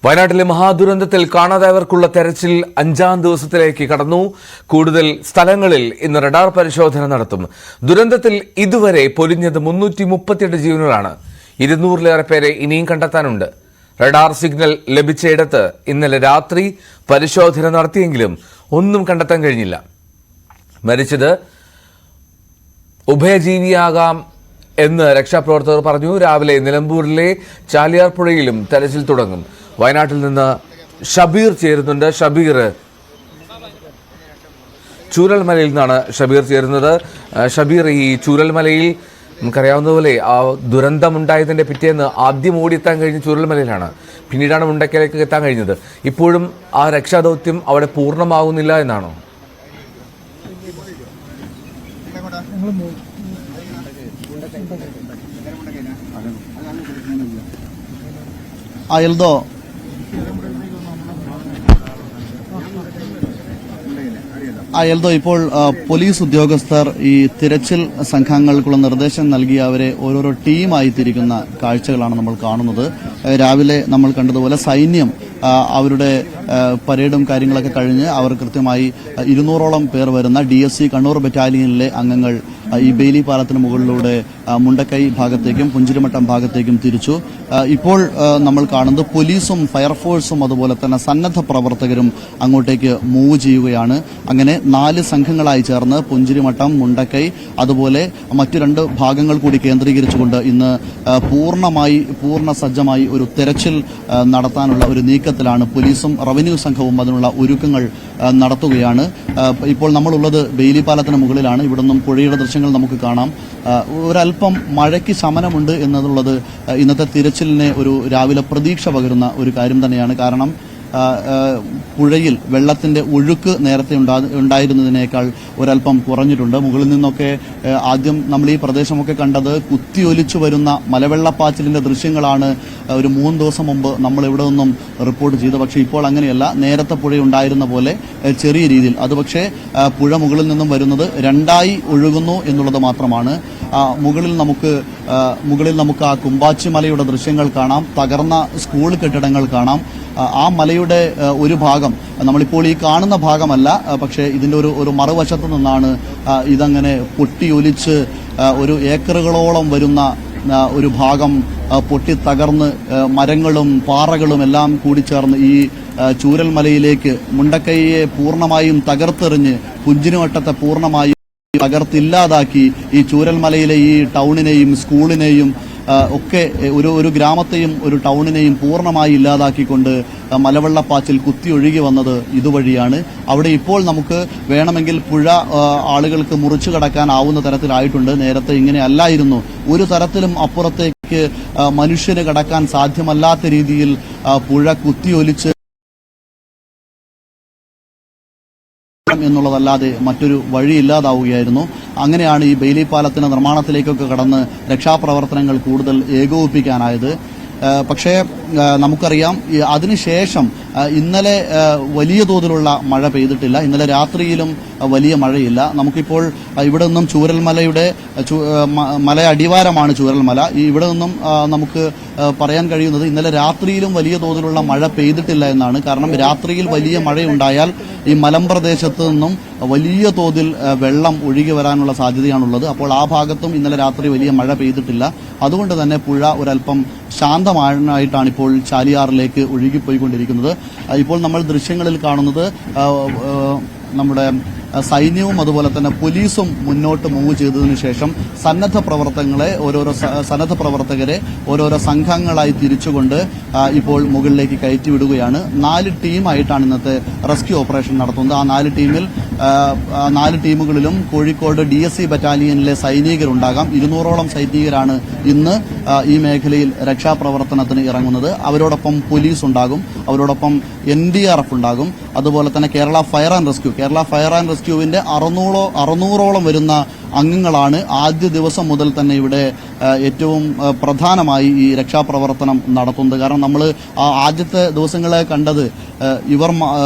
വയനാട്ടിലെ മഹാദുരന്തത്തിൽ കാണാതായവർക്കുള്ള തെരച്ചിൽ 5ാം ദിവസത്തിലേക്ക് കടന്നു. കൂടുതൽ സ്ഥലങ്ങളിൽ ഇന്ന് റഡാർ പരിശോധന നടത്തും. ദുരന്തത്തിൽ ഇതുവരെ പൊലിഞ്ഞത് 338 ജീവനുകളാണ്. 200-ലേറെ പേരെ ഇനിയും കണ്ടെത്താനുണ്ട്. റഡാർ സിഗ്നൽ ലഭിച്ചയിടത്ത് ഇന്നലെ രാത്രി പരിശോധന നടത്തിയെങ്കിലും ഒന്നും കണ്ടെത്താൻ കഴിഞ്ഞില്ല. മരിച്ചത് ഉഭയജീവിയാകാം എന്ന് രക്ഷാപ്രവർത്തകർ പറഞ്ഞു. രാവിലെ നിലമ്പൂരിലെ ചാലിയാർ പുഴയിലും തെരച്ചിൽ തുടങ്ങും. വയനാട്ടിൽ നിന്ന് ഷബീർ ചേരുന്നുണ്ട്. ഷബീർ, ചൂരൽമലയിൽ നിന്നാണ് ഷബീർ ചേരുന്നത്. ഷബീർ, ഈ ചൂരൽമലയിൽ നമുക്കറിയാവുന്നതുപോലെ ആ ദുരന്തമുണ്ടായതിൻ്റെ പിറ്റേന്ന് ആദ്യം ഓടിയെത്താൻ കഴിഞ്ഞ ചൂരൽമലയിലാണ്. പിന്നീടാണ് മുണ്ടക്കയിലേക്ക് എത്താൻ കഴിഞ്ഞത്. ഇപ്പോഴും ആ രക്ഷാദൗത്യം അവിടെ പൂർണ്ണമാകുന്നില്ല എന്നാണോ? എൽദോ, ഇപ്പോൾ പോലീസ് ഉദ്യോഗസ്ഥർ ഈ തിരച്ചിൽ സംഘങ്ങൾക്കുള്ള നിർദ്ദേശം നൽകി അവരെ ഓരോരോ ടീമായി തിരിക്കുന്ന കാഴ്ചകളാണ് നമ്മൾ കാണുന്നത്. രാവിലെ നമ്മൾ കണ്ടതുപോലെ സൈന്യം അവരുടെ പരേഡും കാര്യങ്ങളൊക്കെ കഴിഞ്ഞ് അവർ കൃത്യമായി 200ഓളം പേർ വരുന്ന DSC കണ്ണൂർ ബറ്റാലിയനിലെ അംഗങ്ങൾ ഈ ബെയിലി പാലത്തിന് മുകളിലൂടെ മുണ്ടക്കൈ ഭാഗത്തേക്കും പുഞ്ചിരിമട്ടം ഭാഗത്തേക്കും തിരിച്ചു. ഇപ്പോൾ നമ്മൾ കാണുന്നത് പോലീസും ഫയർഫോഴ്സും അതുപോലെ തന്നെ സന്നദ്ധ പ്രവർത്തകരും അങ്ങോട്ടേക്ക് മൂവ് ചെയ്യുകയാണ്. അങ്ങനെ 4 സംഘങ്ങളായി ചേർന്ന് പുഞ്ചിരിമട്ടം, മുണ്ടക്കൈ അതുപോലെ മറ്റു 2 ഭാഗങ്ങൾ കൂടി കേന്ദ്രീകരിച്ചുകൊണ്ട് ഇന്ന് പൂർണ്ണ സജ്ജമായി ഒരു തെരച്ചിൽ നടത്താനുള്ള ഒരു നീക്കത്തിലാണ് പോലീസും റവന്യൂ സംഘവും. അതിനുള്ള ഒരുക്കങ്ങൾ നടത്തുകയാണ്. ഇപ്പോൾ നമ്മളുള്ളത് ബെയിലി പാലത്തിന് മുകളിലാണ്. ഇവിടെ നിന്നും പുഴയുടെ ദൃശ്യങ്ങൾ നമുക്ക് കാണാം. ഒരല്പം മഴയ്ക്ക് ശമനമുണ്ട് എന്നുള്ളത് ഇന്നത്തെ തിരച്ചിലിനെ ഒരു രാവിലെ പ്രതീക്ഷ പകരുന്ന ഒരു കാര്യം തന്നെയാണ്. കാരണം പുഴയിൽ വെള്ളത്തിന്റെ ഒഴുക്ക് നേരത്തെ ഉണ്ടായിരുന്നതിനേക്കാൾ ഒരല്പം കുറഞ്ഞിട്ടുണ്ട്. മുകളിൽ നിന്നൊക്കെ ആദ്യം നമ്മൾ ഈ പ്രദേശമൊക്കെ കണ്ടത് കുത്തിയൊലിച്ചു വരുന്ന മലവെള്ളപ്പാച്ചിലിന്റെ ദൃശ്യങ്ങളാണ് ഒരു 3 ദിവസം മുമ്പ് നമ്മൾ ഇവിടെ നിന്നും റിപ്പോർട്ട് ചെയ്തത്. പക്ഷേ ഇപ്പോൾ അങ്ങനെയല്ല. നേരത്തെ പുഴയുണ്ടായിരുന്ന പോലെ ചെറിയ രീതിയിൽ, അത് പക്ഷേ പുഴ മുകളിൽ നിന്നും വരുന്നത് 2ആയി ഒഴുകുന്നു എന്നുള്ളത് മാത്രമാണ്. മുകളിൽ നമുക്ക് ആ കുമ്പാച്ചി മലയുടെ ദൃശ്യങ്ങൾ കാണാം. തകർന്ന സ്കൂൾ കെട്ടിടങ്ങൾ കാണാം. ആ മലയുടെ ഒരു ഭാഗം നമ്മളിപ്പോൾ ഈ കാണുന്ന ഭാഗമല്ല, പക്ഷേ ഇതിന്റെ ഒരു മറുവശത്ത് നിന്നാണ് ഇതങ്ങനെ പൊട്ടിയൊലിച്ച് ഒരു ഏക്കറുകളോളം വരുന്ന ഒരു ഭാഗം പൊട്ടി തകർന്ന് മരങ്ങളും പാറകളും എല്ലാം കൂടിച്ചേർന്ന് ഈ ചൂരൽമലയിലേക്ക് മുണ്ടക്കൈയെ പൂർണ്ണമായും തകർത്തെറിഞ്ഞ് പുഞ്ചിരിമട്ടത്തെ പൂർണ്ണമായും തകർത്തില്ലാതാക്കി ഈ ചൂരൽമലയിലെ ഈ ടൗണിനെയും സ്കൂളിനെയും ഒക്കെ ഒരു ഗ്രാമത്തെയും ഒരു ടൗണിനെയും പൂർണ്ണമായി ഇല്ലാതാക്കിക്കൊണ്ട് മലവെള്ളപ്പാച്ചിൽ കുത്തിയൊഴുകി വന്നത് ഇതുവഴിയാണ്. അവിടെ ഇപ്പോൾ നമുക്ക് വേണമെങ്കിൽ പുഴ ആളുകൾക്ക് മുറിച്ചു കടക്കാനാവുന്ന തരത്തിലായിട്ടുണ്ട്. നേരത്തെ ഇങ്ങനെ അല്ലായിരുന്നു. ഒരു തരത്തിലും അപ്പുറത്തേക്ക് മനുഷ്യന് കടക്കാൻ സാധ്യമല്ലാത്ത രീതിയിൽ പുഴ കുത്തിയൊലിച്ച് എന്നുള്ളതല്ലാതെ മറ്റൊരു വഴിയില്ലാതാവുകയായിരുന്നു. അങ്ങനെയാണ് ഈ ബെയിലി പാലത്തിന്റെ നിർമ്മാണത്തിലേക്കൊക്കെ കടന്ന് രക്ഷാപ്രവർത്തനങ്ങൾ കൂടുതൽ ഏകോപിപ്പിക്കാനായത്. പക്ഷേ നമുക്കറിയാം, അതിനുശേഷം ഇന്നലെ വലിയ തോതിലുള്ള മഴ പെയ്തിട്ടില്ല. ഇന്നലെ രാത്രിയിലും വലിയ മഴയില്ല. നമുക്കിപ്പോൾ ഇവിടെ നിന്നും ചൂരൽമലയുടെ മല അടിവാരമാണ് ചൂരൽമല. ഇവിടെ നിന്നും നമുക്ക് പറയാൻ കഴിയുന്നത് ഇന്നലെ രാത്രിയിലും വലിയ തോതിലുള്ള മഴ പെയ്തിട്ടില്ല എന്നാണ്. കാരണം രാത്രിയിൽ വലിയ മഴയുണ്ടായാൽ ഈ മലമ്പ്രദേശത്ത് നിന്നും വലിയ തോതിൽ വെള്ളം ഒഴുകി വരാനുള്ള സാധ്യതയാണുള്ളത്. അപ്പോൾ ആ ഭാഗത്തും ഇന്നലെ രാത്രി വലിയ മഴ പെയ്തിട്ടില്ല. അതുകൊണ്ട് തന്നെ പുഴ ഒരല്പം ശാന്തമായിട്ടാണ് ഇപ്പോൾ ചാലിയാറിലേക്ക് ഒഴുകിപ്പോയിക്കൊണ്ടിരിക്കുന്നത്. ഇപ്പോൾ നമ്മൾ ദൃശ്യങ്ങളിൽ കാണുന്നത് നമ്മുടെ സൈന്യവും അതുപോലെ തന്നെ പോലീസും മുന്നോട്ട് മൂവ് ചെയ്തതിനു ശേഷം സന്നദ്ധ പ്രവർത്തകരെ ഓരോരോ സംഘങ്ങളായി തിരിച്ചുകൊണ്ട് ഇപ്പോൾ മുകളിലേക്ക് കയറ്റിവിടുകയാണ്. 4 ടീമായിട്ടാണ് ഇന്നത്തെ റെസ്ക്യൂ ഓപ്പറേഷൻ നടത്തുന്നത്. ആ 4 ടീമുകളിലും കോഴിക്കോട് DSC ബറ്റാലിയനിലെ സൈനികരുണ്ടാകാം. 200ഓളം സൈനികരാണ് ഇന്ന് ഈ മേഖലയിൽ രക്ഷാപ്രവർത്തനത്തിന് ഇറങ്ങുന്നത്. അവരോടൊപ്പം പോലീസ് ഉണ്ടാകും, അവരോടൊപ്പം NDRF ഉണ്ടാകും, അതുപോലെ തന്നെ കേരള ഫയർ ആൻഡ് റെസ്ക്യൂവിന്റെ 600ഓളം വരുന്ന അംഗങ്ങളാണ് ആദ്യ ദിവസം മുതൽ തന്നെ ഇവിടെ ഏറ്റവും പ്രധാനമായി ഈ രക്ഷാപ്രവർത്തനം നടത്തുന്നത്. കാരണം നമ്മൾ ആദ്യത്തെ ദിവസങ്ങളെ കണ്ടത് ഇവർ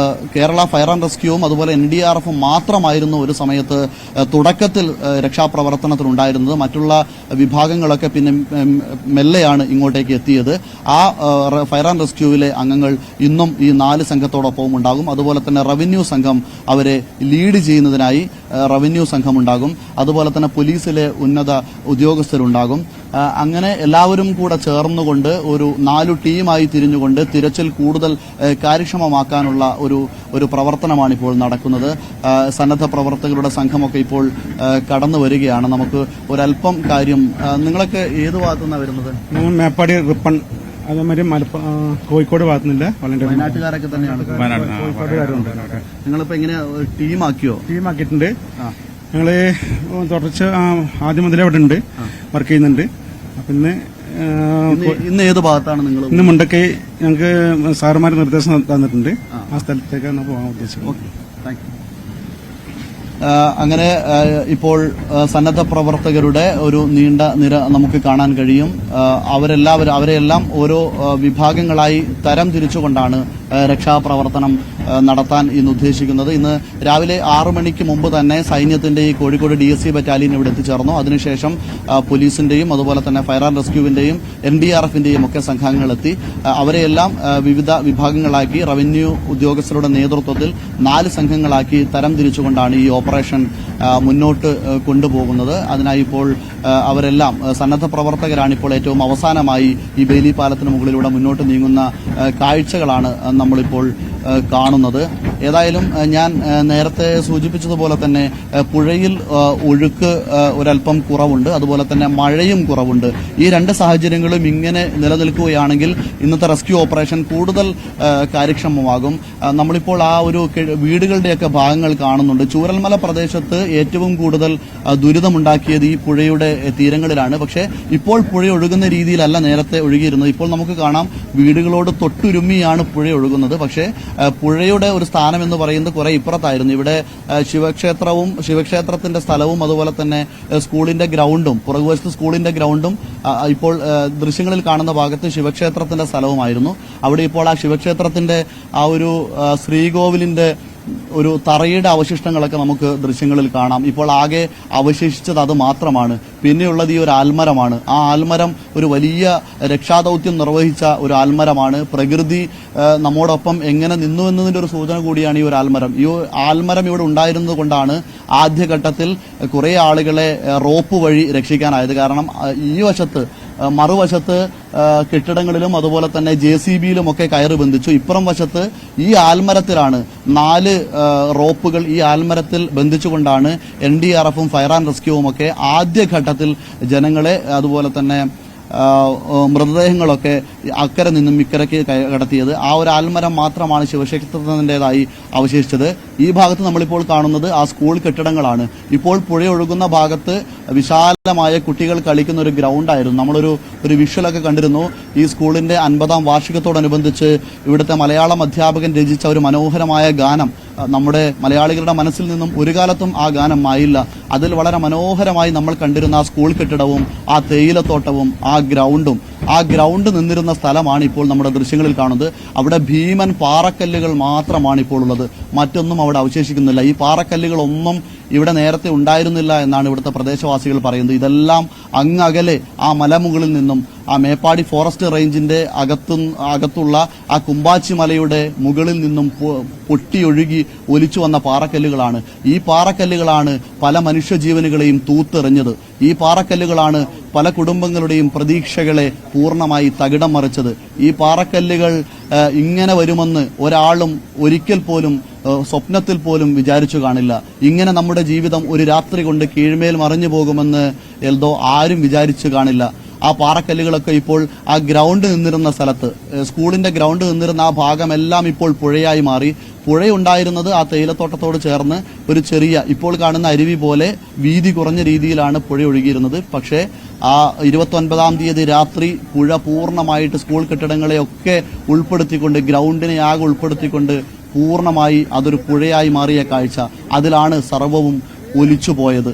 കേരള ഫയർ ആൻഡ് റെസ്ക്യൂവും അതുപോലെ NDRFും മാത്രമായിരുന്നു ഒരു സമയത്ത് തുടക്കത്തിൽ രക്ഷാപ്രവർത്തനത്തിനുണ്ടായിരുന്നത്. മറ്റുള്ള വിഭാഗങ്ങളൊക്കെ പിന്നെ മെല്ലെയാണ് ഇങ്ങോട്ടേക്ക് എത്തിയത്. ആ ഫയർ ആൻഡ് റെസ്ക്യൂവിലെ അംഗങ്ങൾ ഇന്നും ഈ 4 സംഘത്തോടൊപ്പവും ഉണ്ടാകും. അതുപോലെ തന്നെ റവന്യൂ സംഘം അവരെ ലീഡ് ചെയ്യുന്നതിനായി റവന്യൂ സംഘം ഉണ്ടാകും. അതുപോലെ തന്നെ പോലീസിലെ ഉന്നത ഉദ്യോഗസ്ഥരുണ്ടാകും. അങ്ങനെ എല്ലാവരും കൂടെ ചേർന്നുകൊണ്ട് ഒരു 4 ടീമായി തിരിഞ്ഞുകൊണ്ട് തിരച്ചിൽ കൂടുതൽ കാര്യക്ഷമമാക്കാനുള്ള ഒരു പ്രവർത്തനമാണ് ഇപ്പോൾ നടക്കുന്നത്. സന്നദ്ധ പ്രവർത്തകരുടെ സംഘമൊക്കെ ഇപ്പോൾ കടന്നു വരികയാണ്. നമുക്ക് ഒരല്പം കാര്യം, നിങ്ങളൊക്കെ ഏത് ഭാഗത്തുനിന്നാണ് വരുന്നത്? മേപ്പാടി റിപ്പൺ, അതേമാതിരി കോഴിക്കോട് ഭാഗത്തുനിന്നില്ല, വയനാട്ടുകാരൊക്കെ തന്നെയാണ്. കോഴിക്കോടുകാരുണ്ട്. നിങ്ങളിപ്പോ എങ്ങനെ ടീമാക്കിയിട്ടുണ്ട്. ഞങ്ങള് തുടർച്ച ആദ്യം മുതലേ ഇവിടെ ഉണ്ട്, വർക്ക് ചെയ്യുന്നുണ്ട്. പിന്നെ ഇന്ന് ഏത് ഭാഗത്താണ് നിങ്ങൾ? ഇന്ന് മുണ്ടക്കൈ ഞങ്ങൾക്ക് സാറുമാർ നിർദ്ദേശം തന്നിട്ടുണ്ട്. ആ സ്ഥലത്തേക്കാണ് പോകാൻ ഉദ്ദേശിക്കുന്നത്. അങ്ങനെ ഇപ്പോൾ സന്നദ്ധ പ്രവർത്തകരുടെ ഒരു നീണ്ട നിര നമുക്ക് കാണാൻ കഴിയും. അവരെല്ലാം ഓരോ വിഭാഗങ്ങളായി തരം തിരിച്ചുകൊണ്ടാണ് രക്ഷാപ്രവർത്തനം നടത്താൻ ഇന്ന് ഉദ്ദേശിക്കുന്നത്. ഇന്ന് രാവിലെ 6 മണിക്ക് മുമ്പ് തന്നെ സൈന്യത്തിന്റെ ഈ കോഴിക്കോട് DSC ബറ്റാലിയൻ ഇവിടെ എത്തിച്ചേർന്നു. അതിനുശേഷം പോലീസിന്റെയും അതുപോലെ തന്നെ ഫയർ ആൻഡ് റെസ്ക്യൂവിന്റെയും NDRFിന്റെയും ഒക്കെ സംഘങ്ങളെത്തി. അവരെയെല്ലാം വിവിധ വിഭാഗങ്ങളാക്കി റവന്യൂ ഉദ്യോഗസ്ഥരുടെ നേതൃത്വത്തിൽ 4 സംഘങ്ങളാക്കി തരം തിരിച്ചുകൊണ്ടാണ് ഈ ഓപ്പറേഷൻ മുന്നോട്ട് കൊണ്ടുപോകുന്നത്. അതിനായി ഇപ്പോൾ അവരെല്ലാം സന്നദ്ധ പ്രവർത്തകരാണ് ഇപ്പോൾ ഏറ്റവും അവസാനമായി ഈ ബെയിലി പാലത്തിന് മുകളിലൂടെ മുന്നോട്ട് നീങ്ങുന്ന കാഴ്ചകളാണ് നമ്മളിപ്പോൾ കാണുന്നത്. ഏതായാലും ഞാൻ നേരത്തെ സൂചിപ്പിച്ചതുപോലെ തന്നെ പുഴയിൽ ഒഴുക്ക് ഒരല്പം കുറവുണ്ട്, അതുപോലെ തന്നെ മഴയും കുറവുണ്ട്. ഈ 2 സാഹചര്യങ്ങളും ഇങ്ങനെ നിലനിൽക്കുകയാണെങ്കിൽ ഇന്നത്തെ റെസ്ക്യൂ ഓപ്പറേഷൻ കൂടുതൽ കാര്യക്ഷമമാകും. നമ്മളിപ്പോൾ ആ ഒരു വീടുകളുടെയൊക്കെ ഭാഗങ്ങൾ കാണുന്നുണ്ട്. ചൂരൽമല പ്രദേശത്ത് ഏറ്റവും കൂടുതൽ ദുരിതമുണ്ടാക്കിയത് ഈ പുഴയുടെ തീരങ്ങളിലാണ്. പക്ഷേ ഇപ്പോൾ പുഴ ഒഴുകുന്ന രീതിയിലല്ല നേരത്തെ ഒഴുകിയിരുന്നത്. ഇപ്പോൾ നമുക്ക് കാണാം വീടുകളോട് തൊട്ടുരുമ്മിയാണ് പുഴ ഒഴുകുന്നത്. പക്ഷേ പുഴയുടെ ഒരു സ്ഥാനം എന്ന് പറയുന്നത് കുറെ ഇപ്പുറത്തായിരുന്നു. ഇവിടെ ശിവക്ഷേത്രത്തിന്റെ സ്ഥലവും അതുപോലെ തന്നെ സ്കൂളിന്റെ ഗ്രൗണ്ടും, പുറകുവശത്ത് സ്കൂളിന്റെ ഗ്രൗണ്ടും ഇപ്പോൾ ദൃശ്യങ്ങളിൽ കാണുന്ന ഭാഗത്ത് ശിവക്ഷേത്രത്തിന്റെ സ്ഥലവുമായിരുന്നു. അവിടെ ഇപ്പോൾ ആ ശിവക്ഷേത്രത്തിന്റെ ആ ഒരു ശ്രീകോവിലിന്റെ ഒരു തറയുടെ അവശിഷ്ടങ്ങളൊക്കെ നമുക്ക് ദൃശ്യങ്ങളിൽ കാണാം. ഇപ്പോൾ ആകെ അവശേഷിച്ചത് അത് മാത്രമാണ്. പിന്നെയുള്ളത് ഈ ഒരു ആൽമരമാണ്. ആ ആൽമരം ഒരു വലിയ രക്ഷാദൌത്യം നിർവഹിച്ച ഒരു ആൽമരമാണ്. പ്രകൃതി നമ്മോടൊപ്പം എങ്ങനെ നിന്നു എന്നതിന്റെ ഒരു സൂചന കൂടിയാണ് ഈ ഒരു ആൽമരം. ഈ ആൽമരം ഇവിടെ ഉണ്ടായിരുന്നത് കൊണ്ടാണ് ആദ്യഘട്ടത്തിൽ കുറെ ആളുകളെ റോപ്പ് വഴി രക്ഷിക്കാനായത്. കാരണം ഈ വശത്ത് മറുവശത്ത് കെട്ടിടങ്ങളിലും അതുപോലെ തന്നെ JCBയിലും ഒക്കെ കയറ് ബന്ധിച്ചു. ഇപ്പുറം വശത്ത് ഈ ആൽമരത്തിലാണ് 4 റോപ്പുകൾ ഈ ആൽമരത്തിൽ ബന്ധിച്ചുകൊണ്ടാണ് NDRFും ഫയർ ആൻഡ് റെസ്ക്യൂവും ഒക്കെ ആദ്യഘട്ടത്തിൽ ജനങ്ങളെ അതുപോലെ തന്നെ മൃതദേഹങ്ങളൊക്കെ അക്കരെ നിന്നും ഇക്കരയ്ക്ക് കടത്തിയത്. ആ ഒരു ആൽമരം മാത്രമാണ് ശിവക്ഷേത്രത്തിൻ്റെതായി അവശേഷിച്ചത്. ഈ ഭാഗത്ത് നമ്മളിപ്പോൾ കാണുന്നത് ആ സ്കൂൾ കെട്ടിടങ്ങളാണ്. ഇപ്പോൾ പുഴ ഒഴുകുന്ന ഭാഗത്ത് വിശാലമായ കുട്ടികൾ കളിക്കുന്ന ഒരു ഗ്രൗണ്ടായിരുന്നു. നമ്മളൊരു വിഷ്വലൊക്കെ കണ്ടിരുന്നു. ഈ സ്കൂളിന്റെ 50ാം വാർഷികത്തോടനുബന്ധിച്ച് ഇവിടുത്തെ മലയാളം അധ്യാപകൻ രചിച്ച ഒരു മനോഹരമായ ഗാനം നമ്മുടെ മലയാളികളുടെ മനസ്സിൽ നിന്നും ഒരു കാലത്തും ആ ഗാനം മായില്ല. അതിൽ വളരെ മനോഹരമായി നമ്മൾ കണ്ടിരുന്ന ആ സ്കൂൾ കെട്ടിടവും ആ തേയിലത്തോട്ടവും ആ ഗ്രൗണ്ട് നിന്നിരുന്ന സ്ഥലമാണ് ഇപ്പോൾ നമ്മുടെ ദൃശ്യങ്ങളിൽ കാണുന്നത്. അവിടെ ഭീമൻ പാറക്കല്ലുകൾ മാത്രമാണ് ഇപ്പോൾ ഉള്ളത്. മറ്റൊന്നും അവിടെ അവശേഷിക്കുന്നില്ല. ഈ പാറക്കല്ലുകളൊന്നും ഇവിടെ നേരത്തെ ഉണ്ടായിരുന്നില്ല എന്നാണ് ഇവിടുത്തെ പ്രദേശവാസികൾ പറയുന്നത്. ഇതെല്ലാം അങ്ങകലെ ആ മലമുകളിൽ നിന്നും ആ മേപ്പാടി ഫോറസ്റ്റ് റേഞ്ചിന്റെ അകത്തുള്ള ആ കുമ്പാച്ചി മലയുടെ മുകളിൽ നിന്നും പൊട്ടിയൊഴുകി ഒലിച്ചു വന്ന പാറക്കല്ലുകളാണ്. ഈ പാറക്കല്ലുകളാണ് പല മനുഷ്യജീവനുകളെയും തൂത്തെറിഞ്ഞത്. ഈ പാറക്കല്ലുകളാണ് പല കുടുംബങ്ങളുടെയും പ്രതീക്ഷകളെ പൂർണ്ണമായി തകിടം മറിച്ചത്. ഈ പാറക്കല്ലുകൾ ഇങ്ങനെ വരുമെന്ന് ഒരാളും ഒരിക്കൽ പോലും സ്വപ്നത്തിൽ പോലും വിചാരിച്ചു കാണില്ല. ഇങ്ങനെ നമ്മുടെ ജീവിതം ഒരു രാത്രി കൊണ്ട് കീഴ്മേൽ മറിഞ്ഞു പോകുമെന്ന് എൽദോ ആരും വിചാരിച്ചു കാണില്ല. ആ പാറക്കല്ലുകളൊക്കെ ഇപ്പോൾ ആ ഗ്രൗണ്ട് നിന്നിരുന്ന സ്ഥലത്ത്, സ്കൂളിന്റെ ഗ്രൗണ്ട് നിന്നിരുന്ന ആ ഭാഗമെല്ലാം ഇപ്പോൾ പുഴയായി മാറി. പുഴയുണ്ടായിരുന്നത് ആ തേയിലത്തോട്ടത്തോട് ചേർന്ന് ഒരു ചെറിയ, ഇപ്പോൾ കാണുന്ന അരുവി പോലെ വീതി കുറഞ്ഞ രീതിയിലാണ് പുഴ ഒഴുകിയിരുന്നത്. പക്ഷേ ആ 29ാം തീയതി രാത്രി പുഴ പൂർണ്ണമായിട്ട് സ്കൂൾ കെട്ടിടങ്ങളെയൊക്കെ ഉൾപ്പെടുത്തിക്കൊണ്ട്, ഗ്രൗണ്ടിനെ ആകെ ഉൾപ്പെടുത്തിക്കൊണ്ട് പൂർണ്ണമായി അതൊരു പുഴയായി മാറിയ കാഴ്ച. അതിലാണ് സർവ്വവും ഒലിച്ചുപോയത്.